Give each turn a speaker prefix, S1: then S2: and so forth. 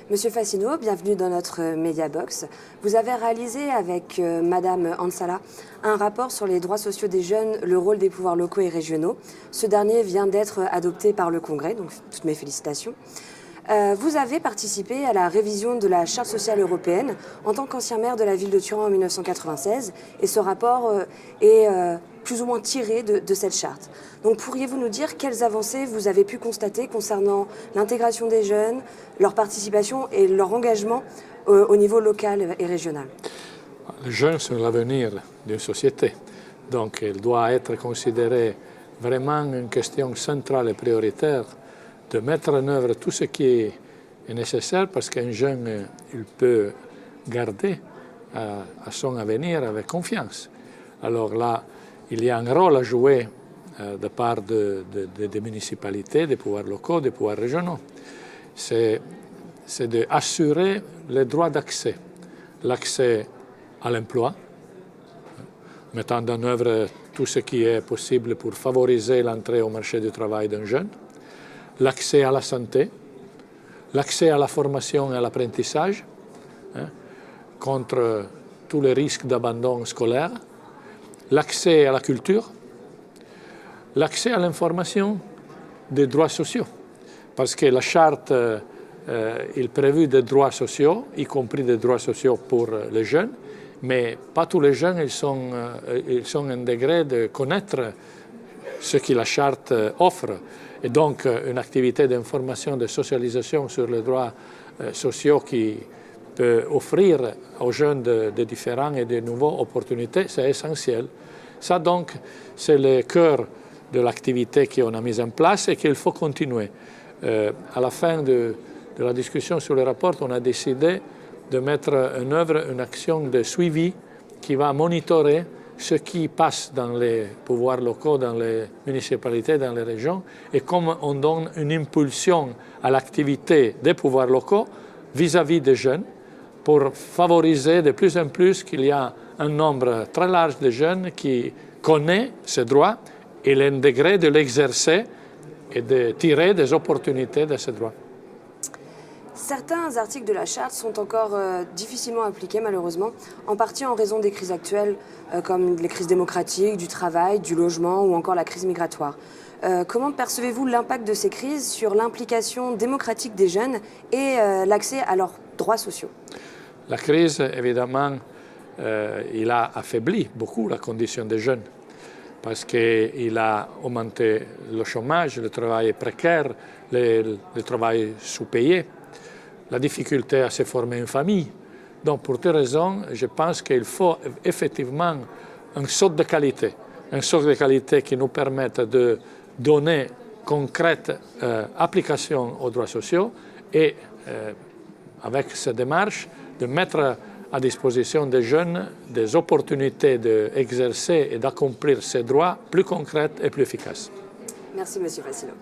S1: Monsieur Fassino, bienvenue dans notre Mediabox. Vous avez réalisé avec Madame Ansala un rapport sur les droits sociaux des jeunes, le rôle des pouvoirs locaux et régionaux. Ce dernier vient d'être adopté par le Congrès, donc toutes mes félicitations. Vous avez participé à la révision de la Charte sociale européenne en tant qu'ancien maire de la ville de Turin en 1996 et ce rapport est plus ou moins tiré de cette charte. Donc pourriez-vous nous dire quelles avancées vous avez pu constater concernant l'intégration des jeunes, leur participation et leur engagement au niveau local et régional?
S2: Les jeunes sont l'avenir d'une société, donc il doit être considéré vraiment une question centrale et prioritaire de mettre en œuvre tout ce qui est nécessaire parce qu'un jeune, il peut garder à son avenir avec confiance. Alors là, il y a un rôle à jouer de part des municipalités, des pouvoirs locaux, des pouvoirs régionaux. C'est d'assurer les droits d'accès. L'accès à l'emploi, mettant en œuvre tout ce qui est possible pour favoriser l'entrée au marché du travail d'un jeune, l'accès à la santé, l'accès à la formation et à l'apprentissage, contre tous les risques d'abandon scolaire, l'accès à la culture, l'accès à l'information des droits sociaux, parce que la charte il prévoit des droits sociaux, y compris des droits sociaux pour les jeunes, mais pas tous les jeunes ils sont en degré de connaître ce que la charte offre. Et donc, une activité d'information, de socialisation sur les droits sociaux qui peut offrir aux jeunes de différentes et de nouvelles opportunités, c'est essentiel. Ça, donc, c'est le cœur de l'activité qu'on a mise en place et qu'il faut continuer. À la fin de la discussion sur le rapport, on a décidé de mettre en œuvre une action de suivi qui va monitorer ce qui passe dans les pouvoirs locaux, dans les municipalités, dans les régions, et comme on donne une impulsion à l'activité des pouvoirs locaux vis-à-vis des jeunes, pour favoriser de plus en plus qu'il y a un nombre très large de jeunes qui connaissent ces droits et le degré de l'exercer et de tirer des opportunités de ces droits.
S1: Certains articles de la Charte sont encore difficilement appliqués, malheureusement, en partie en raison des crises actuelles, comme les crises démocratiques, du travail, du logement ou encore la crise migratoire. Comment percevez-vous l'impact de ces crises sur l'implication démocratique des jeunes et l'accès à leurs droits sociaux?
S2: La crise, évidemment, il a affaibli beaucoup la condition des jeunes, parce qu'il a augmenté le chômage, le travail précaire, le travail sous-payé, la difficulté à se former une famille. Donc, pour ces raisons, je pense qu'il faut effectivement un saut de qualité. Un saut de qualité qui nous permette de donner concrète application aux droits sociaux et, avec cette démarche, de mettre à disposition des jeunes des opportunités d'exercer et d'accomplir ces droits plus concrètes et plus efficaces.
S1: Merci, Monsieur Fassino.